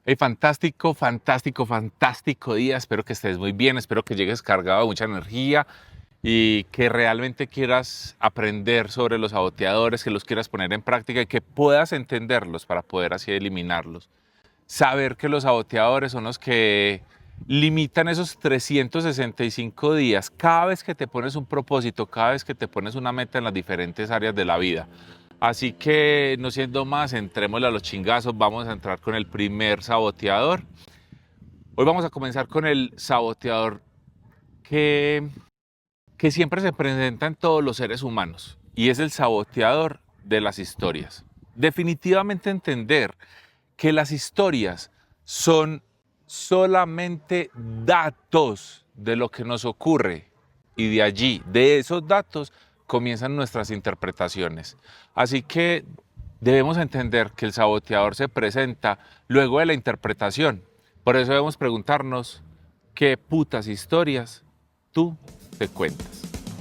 Hey, fantástico, fantástico, fantástico día. Espero que estés muy bien, espero que llegues cargado de mucha energía y que realmente quieras aprender sobre los saboteadores, que los quieras poner en práctica y que puedas entenderlos para poder así eliminarlos. Saber que los saboteadores son los que limitan esos 365 días. Cada vez que te pones un propósito, cada vez que te pones una meta en las diferentes áreas de la vida. Así que, no siendo más, entrémosle a los chingazos. Vamos a entrar con el primer saboteador. Hoy vamos a comenzar con el saboteador que, que siempre se presenta en todos los seres humanos, y es el saboteador de las historias. Definitivamente entender que las historias son solamente datos de lo que nos ocurre, y de allí, de esos datos, comienzan nuestras interpretaciones. Así que debemos entender que el saboteador se presenta luego de la interpretación. Por eso debemos preguntarnos qué putas historias tú te cuentas.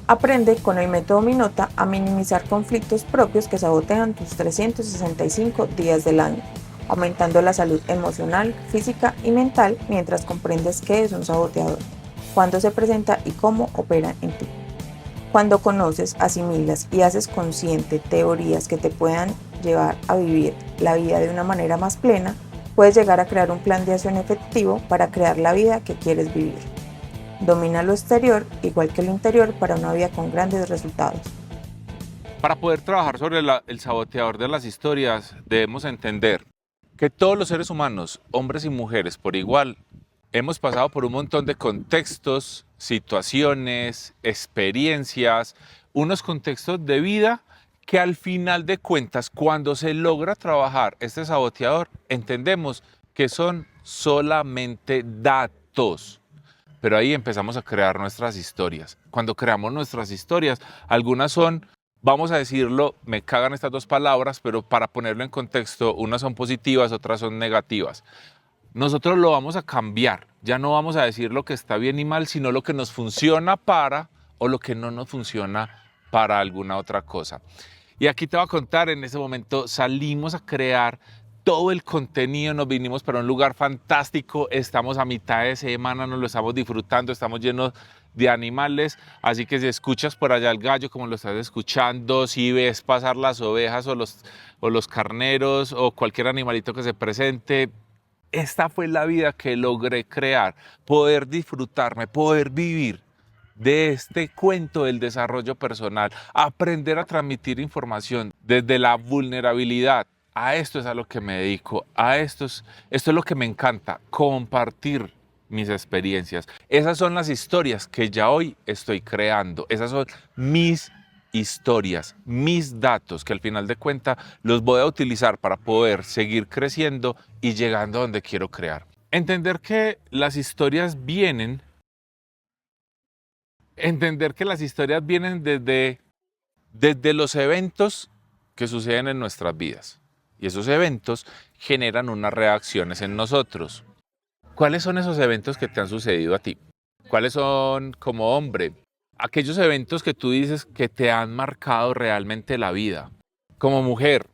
Aprende con el método Minota a minimizar conflictos propios que sabotean tus 365 días del año, aumentando la salud emocional, física y mental mientras comprendes qué es un saboteador, cuándo se presenta y cómo opera en ti. Cuando conoces, asimilas y haces consciente teorías que te puedan llevar a vivir la vida de una manera más plena, puedes llegar a crear un plan de acción efectivo para crear la vida que quieres vivir. Domina lo exterior igual que lo interior para una vida con grandes resultados. Para poder trabajar sobre el saboteador de las historias, debemos entender que todos los seres humanos, hombres y mujeres por igual, hemos pasado por un montón de contextos, situaciones, experiencias, unos contextos de vida que al final de cuentas, cuando se logra trabajar este saboteador, entendemos que son solamente datos. Pero ahí empezamos a crear nuestras historias. Cuando creamos nuestras historias, algunas son, vamos a decirlo, me cagan estas dos palabras, pero para ponerlo en contexto, unas son positivas, otras son negativas. Nosotros lo vamos a cambiar. Ya no vamos a decir lo que está bien y mal, sino lo que nos funciona para o lo que no nos funciona para alguna otra cosa. Y aquí te voy a contar, en ese momento salimos a crear todo el contenido, nos vinimos para un lugar fantástico, estamos a mitad de semana, nos lo estamos disfrutando, estamos llenos de animales, así que si escuchas por allá el gallo como lo estás escuchando, si ves pasar las ovejas o los carneros o cualquier animalito que se presente, esta fue la vida que logré crear, poder disfrutarme, poder vivir de este cuento del desarrollo personal, aprender a transmitir información desde la vulnerabilidad. A esto es a lo que me dedico, esto es lo que me encanta, compartir mis experiencias. Esas son las historias que ya hoy estoy creando, esas son mis historias, mis datos, que al final de cuentas los voy a utilizar para poder seguir creciendo y llegando a donde quiero crear. Entender que las historias vienen Entender que las historias vienen desde los eventos que suceden en nuestras vidas. Y esos eventos generan unas reacciones en nosotros. ¿Cuáles son esos eventos que te han sucedido a ti? ¿Cuáles son, como hombre, aquellos eventos que tú dices que te han marcado realmente la vida? Como mujer,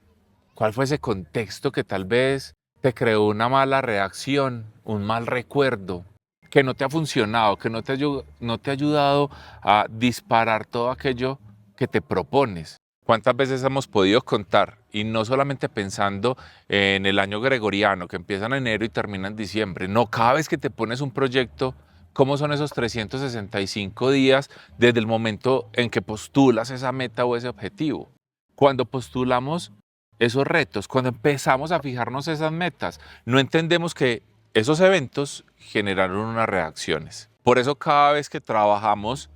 ¿cuál fue ese contexto que tal vez te creó una mala reacción, un mal recuerdo, que no te ha funcionado, que no te ha ayudado a disparar todo aquello que te propones? ¿Cuántas veces hemos podido contar? Y no solamente pensando en el año gregoriano, que empieza en enero y termina en diciembre. No, cada vez que te pones un proyecto, ¿cómo son esos 365 días desde el momento en que postulas esa meta o ese objetivo? Cuando postulamos esos retos, cuando empezamos a fijarnos esas metas, no entendemos que esos eventos generaron unas reacciones. Por eso cada vez que trabajamos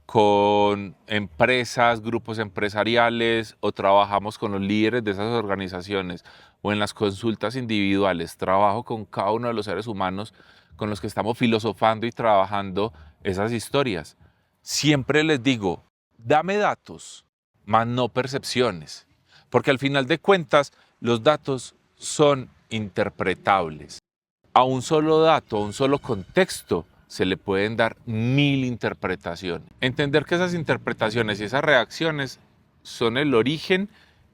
con empresas, grupos empresariales o trabajamos con los líderes de esas organizaciones o en las consultas individuales, trabajo con cada uno de los seres humanos con los que estamos filosofando y trabajando esas historias. Siempre les digo, dame datos, mas no percepciones, porque al final de cuentas los datos son interpretables. A un solo dato, a un solo contexto, se le pueden dar 1000 interpretaciones. Entender que esas interpretaciones y esas reacciones son el origen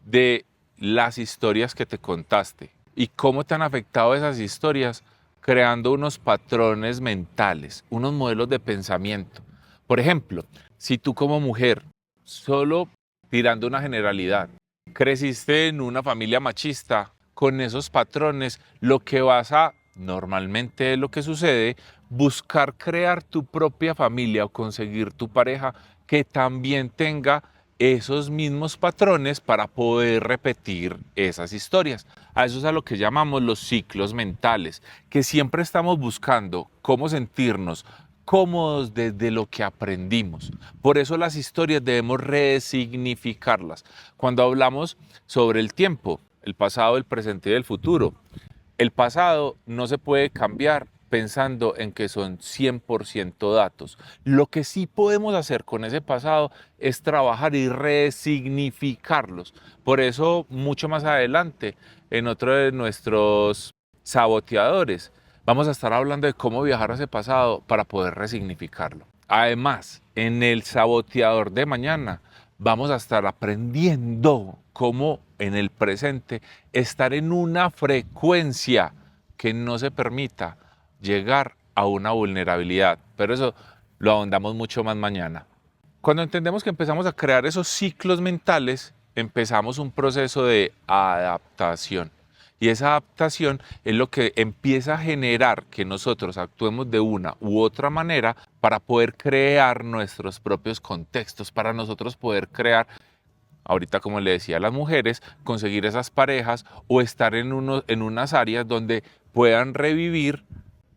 de las historias que te contaste. y cómo te han afectado esas historias creando unos patrones mentales, unos modelos de pensamiento. Por ejemplo, si tú como mujer, solo tirando una generalidad, creciste en una familia machista, con esos patrones, lo que vas a, normalmente es lo que sucede, buscar crear tu propia familia o conseguir tu pareja que también tenga esos mismos patrones para poder repetir esas historias. A eso es a lo que llamamos los ciclos mentales, que siempre estamos buscando cómo sentirnos cómodos desde lo que aprendimos. Por eso las historias debemos resignificarlas. Cuando hablamos sobre el tiempo, el pasado, el presente y el futuro, el pasado no se puede cambiar pensando en que son 100% datos. Lo que sí podemos hacer con ese pasado es trabajar y resignificarlos. Por eso, mucho más adelante, en otro de nuestros saboteadores, vamos a estar hablando de cómo viajar a ese pasado para poder resignificarlo. Además, en el saboteador de mañana, vamos a estar aprendiendo cómo en el presente estar en una frecuencia que no se permita llegar a una vulnerabilidad. Pero eso lo ahondamos mucho más mañana. Cuando entendemos que empezamos a crear esos ciclos mentales, empezamos un proceso de adaptación. Y esa adaptación es lo que empieza a generar que nosotros actuemos de una u otra manera para poder crear nuestros propios contextos, para nosotros poder crear, ahorita como le decía a las mujeres, conseguir esas parejas o estar en unas áreas donde puedan revivir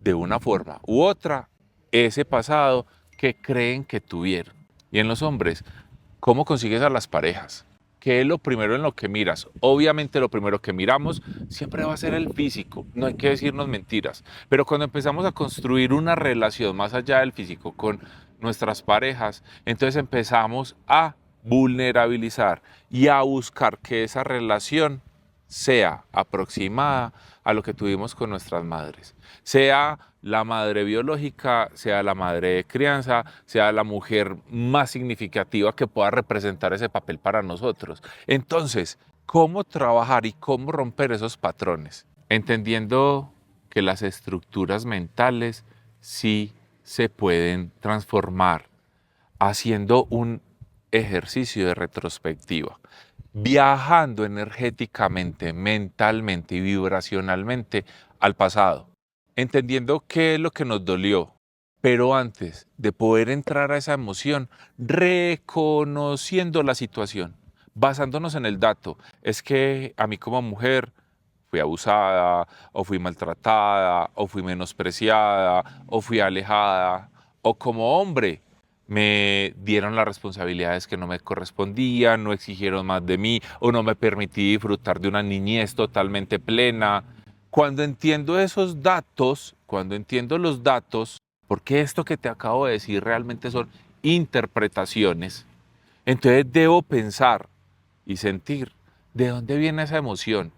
de una forma u otra ese pasado que creen que tuvieron. Y en los hombres, ¿cómo consigues a las parejas? ¿Qué es lo primero en lo que miras? Obviamente lo primero que miramos siempre va a ser el físico, no hay que decirnos mentiras, pero cuando empezamos a construir una relación más allá del físico con nuestras parejas, entonces empezamos a vulnerabilizar y a buscar que esa relación sea aproximada a lo que tuvimos con nuestras madres, sea la madre biológica, sea la madre de crianza, sea la mujer más significativa que pueda representar ese papel para nosotros. Entonces, ¿cómo trabajar y cómo romper esos patrones? Entendiendo que las estructuras mentales sí se pueden transformar, haciendo un ejercicio de retrospectiva, viajando energéticamente, mentalmente y vibracionalmente al pasado, entendiendo qué es lo que nos dolió, pero antes de poder entrar a esa emoción, reconociendo la situación, basándonos en el dato, es que a mí como mujer fui abusada, o fui maltratada, o fui menospreciada, o fui alejada, o como hombre me dieron las responsabilidades que no me correspondían, no exigieron más de mí, o no me permití disfrutar de una niñez totalmente plena. Cuando entiendo esos datos, cuando entiendo los datos, porque esto que te acabo de decir realmente son interpretaciones, entonces debo pensar y sentir de dónde viene esa emoción,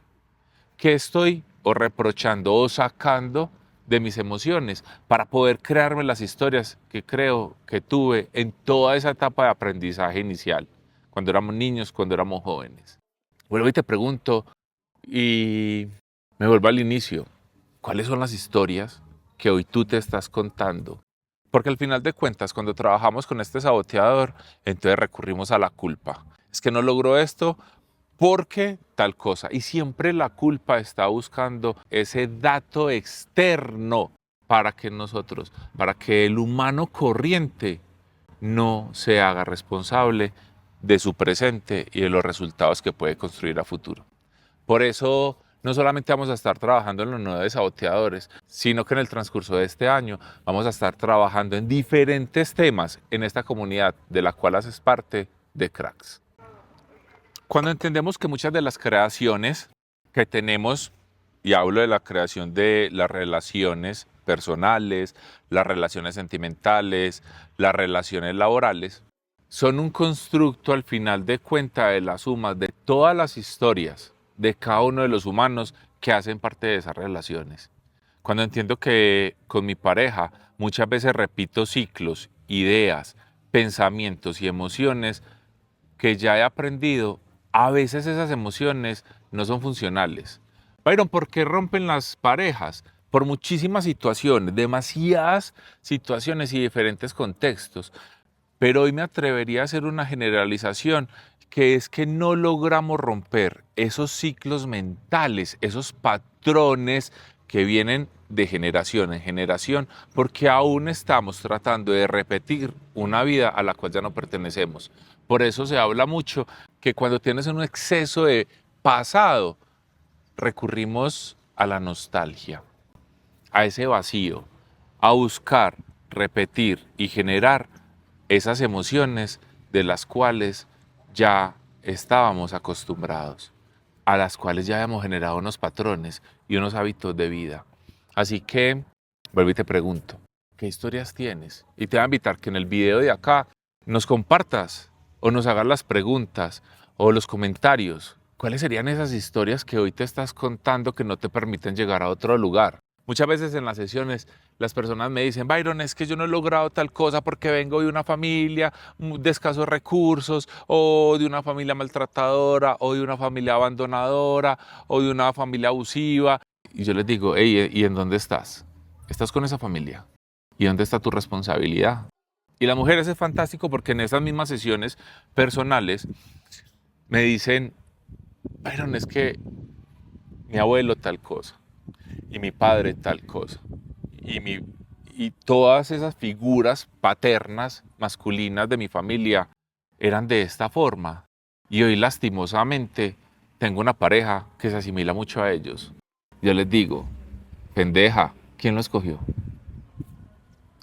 qué estoy o reprochando o sacando de mis emociones para poder crearme las historias que creo que tuve en toda esa etapa de aprendizaje inicial, cuando éramos niños, cuando éramos jóvenes. Vuelvo y te pregunto, y me vuelvo al inicio, ¿cuáles son las historias que hoy tú te estás contando? Porque al final de cuentas, cuando trabajamos con este saboteador, entonces recurrimos a la culpa. Es que no logró esto porque tal cosa. Y siempre la culpa está buscando ese dato externo para que nosotros, para que el humano corriente no se haga responsable de su presente y de los resultados que puede construir a futuro. Por eso no solamente vamos a estar trabajando en los 9 saboteadores, sino que en el transcurso de este año vamos a estar trabajando en diferentes temas en esta comunidad de la cual haces parte de Cracks. Cuando entendemos que muchas de las creaciones que tenemos, y hablo de la creación de las relaciones personales, las relaciones sentimentales, las relaciones laborales, son un constructo al final de cuenta de las sumas de todas las historias de cada uno de los humanos que hacen parte de esas relaciones. Cuando entiendo que con mi pareja muchas veces repito ciclos, ideas, pensamientos y emociones que ya he aprendido, a veces esas emociones no son funcionales, Byron, ¿por qué rompen las parejas? Por muchísimas situaciones, demasiadas situaciones y diferentes contextos. Pero hoy me atrevería a hacer una generalización, que es que no logramos romper esos ciclos mentales, esos patrones que vienen de generación en generación, porque aún estamos tratando de repetir una vida a la cual ya no pertenecemos. Por eso se habla mucho que cuando tienes un exceso de pasado, recurrimos a la nostalgia, a ese vacío, a buscar, repetir y generar esas emociones de las cuales ya estábamos acostumbrados, a las cuales ya habíamos generado unos patrones y unos hábitos de vida. Así que, vuelvo y te pregunto, ¿qué historias tienes? Y te voy a invitar que en el video de acá nos compartas o nos hagas las preguntas o los comentarios. ¿Cuáles serían esas historias que hoy te estás contando que no te permiten llegar a otro lugar? Muchas veces en las sesiones las personas me dicen, Byron, es que yo no he logrado tal cosa porque vengo de una familia de escasos recursos, o de una familia maltratadora, o de una familia abandonadora, o de una familia abusiva. Y yo les digo, hey, ¿y en dónde estás? ¿Estás con esa familia? ¿Y dónde está tu responsabilidad? Y las mujeres es fantástico porque en esas mismas sesiones personales me dicen, Byron, es que mi abuelo tal cosa, y mi padre tal cosa, y todas esas figuras paternas masculinas de mi familia eran de esta forma. Y hoy lastimosamente tengo una pareja que se asimila mucho a ellos. Yo les digo, pendeja, ¿quién lo escogió?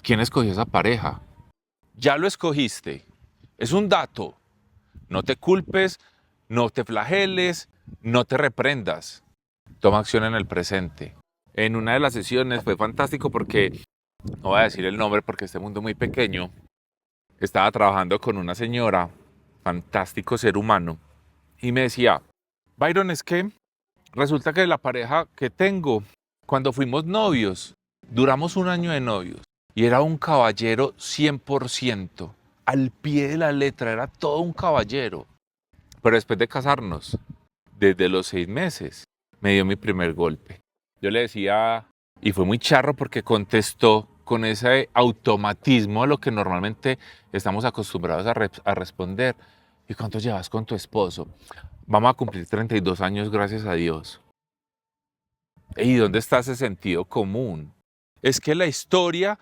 ¿Quién escogió esa pareja? Ya lo escogiste. Es un dato. No te culpes, no te flageles, no te reprendas. Toma acción en el presente. En una de las sesiones fue fantástico porque, no voy a decir el nombre porque este mundo es muy pequeño, estaba trabajando con una señora, fantástico ser humano, y me decía, Byron, es que resulta que la pareja que tengo, cuando fuimos novios, duramos un año de novios, y era un caballero 100%, al pie de la letra, era todo un caballero. Pero después de casarnos, desde los 6 meses, me dio mi primer golpe. Yo le decía, y fue muy charro porque contestó con ese automatismo a lo que normalmente estamos acostumbrados a responder. ¿Y cuánto llevas con tu esposo? Vamos a cumplir 32 años, gracias a Dios. ¿Y dónde está ese sentido común? Es que la historia,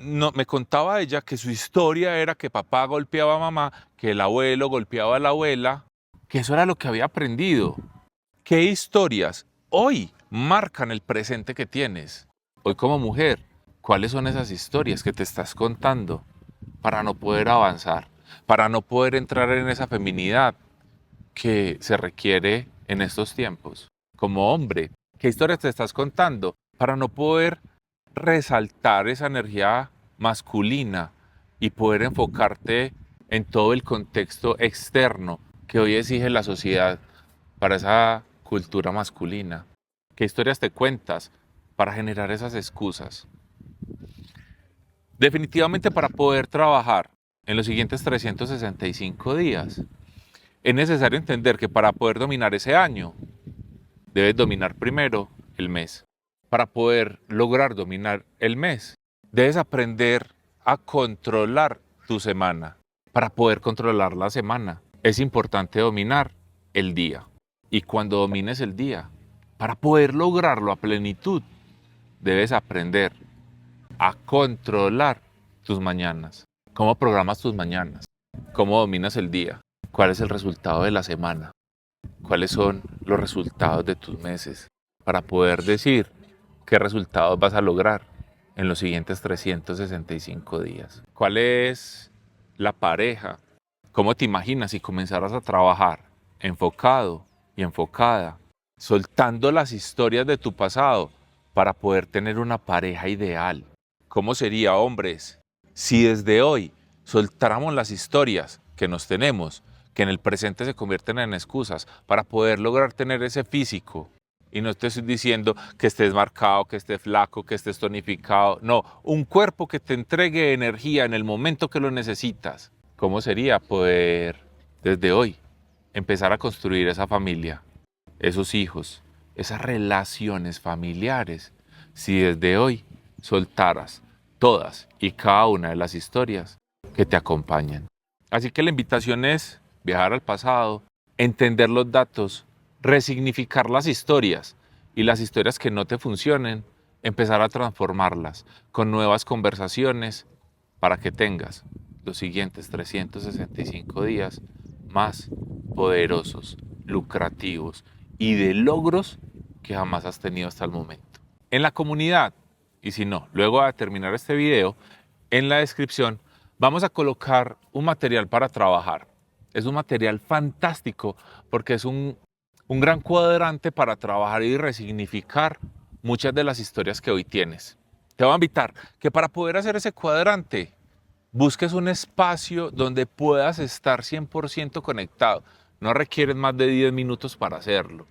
no, me contaba ella que su historia era que papá golpeaba a mamá, que el abuelo golpeaba a la abuela, que eso era lo que había aprendido. ¿Qué historias hoy marcan el presente que tienes? Hoy como mujer, ¿cuáles son esas historias que te estás contando para no poder avanzar, para no poder entrar en esa feminidad que se requiere en estos tiempos? Como hombre, ¿qué historias te estás contando para no poder resaltar esa energía masculina y poder enfocarte en todo el contexto externo que hoy exige la sociedad para esa cultura masculina? ¿Qué historias te cuentas para generar esas excusas? Definitivamente, para poder trabajar en los siguientes 365 días, es necesario entender que para poder dominar ese año, debes dominar primero el mes. Para poder lograr dominar el mes, debes aprender a controlar tu semana. Para poder controlar la semana, es importante dominar el día. Y cuando domines el día, para poder lograrlo a plenitud, debes aprender a controlar tus mañanas. ¿Cómo programas tus mañanas? ¿Cómo dominas el día? ¿Cuál es el resultado de la semana? ¿Cuáles son los resultados de tus meses? Para poder decir qué resultados vas a lograr en los siguientes 365 días. ¿Cuál es la pareja? ¿Cómo te imaginas si comenzaras a trabajar enfocado y enfocada, soltando las historias de tu pasado para poder tener una pareja ideal? ¿Cómo sería, hombres, si desde hoy soltáramos las historias que nos tenemos, que en el presente se convierten en excusas, para poder lograr tener ese físico? Y no te estoy diciendo que estés marcado, que estés flaco, que estés tonificado. No, un cuerpo que te entregue energía en el momento que lo necesitas. ¿Cómo sería poder, desde hoy, empezar a construir esa familia, esos hijos, esas relaciones familiares si desde hoy soltaras todas y cada una de las historias que te acompañan. Así que la invitación es viajar al pasado, entender los datos, resignificar las historias y las historias que no te funcionen, empezar a transformarlas con nuevas conversaciones para que tengas los siguientes 365 días más poderosos, lucrativos y de logros que jamás has tenido hasta el momento. En la comunidad, y si no, luego de terminar este video, en la descripción vamos a colocar un material para trabajar. Es un material fantástico porque es un gran cuadrante para trabajar y resignificar muchas de las historias que hoy tienes. Te voy a invitar que para poder hacer ese cuadrante busques un espacio donde puedas estar 100% conectado. No requieres más de 10 minutos para hacerlo.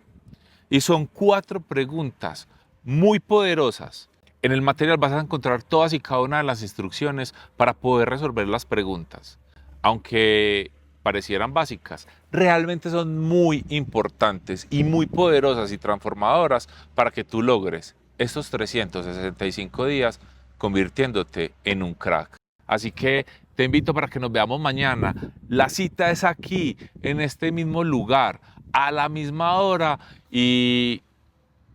Y son 4 preguntas muy poderosas. En el material vas a encontrar todas y cada una de las instrucciones para poder resolver las preguntas. Aunque parecieran básicas, realmente son muy importantes y muy poderosas y transformadoras para que tú logres estos 365 días convirtiéndote en un crack. Así que te invito para que nos veamos mañana. La cita es aquí, en este mismo lugar, a la misma hora. Y,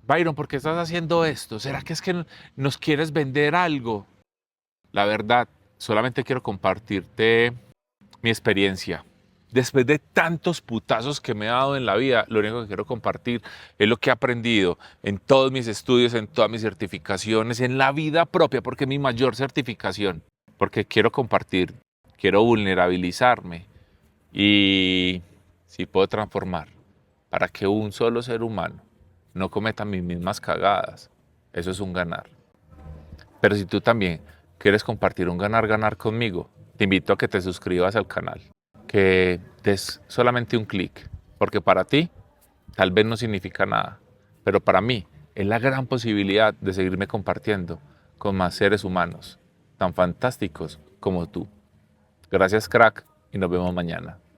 Byron, ¿por qué estás haciendo esto? ¿Será que es que nos quieres vender algo? La verdad, solamente quiero compartirte mi experiencia. Después de tantos putazos que me he dado en la vida, lo único que quiero compartir es lo que he aprendido en todos mis estudios, en todas mis certificaciones, en la vida propia, porque es mi mayor certificación. Porque quiero compartir, quiero vulnerabilizarme y si puedo transformar para que un solo ser humano no cometa mis mismas cagadas, eso es un ganar. Pero si tú también quieres compartir un ganar-ganar conmigo, te invito a que te suscribas al canal, que des solamente un clic, porque para ti tal vez no significa nada, pero para mí es la gran posibilidad de seguirme compartiendo con más seres humanos tan fantásticos como tú. Gracias, crack, y nos vemos mañana.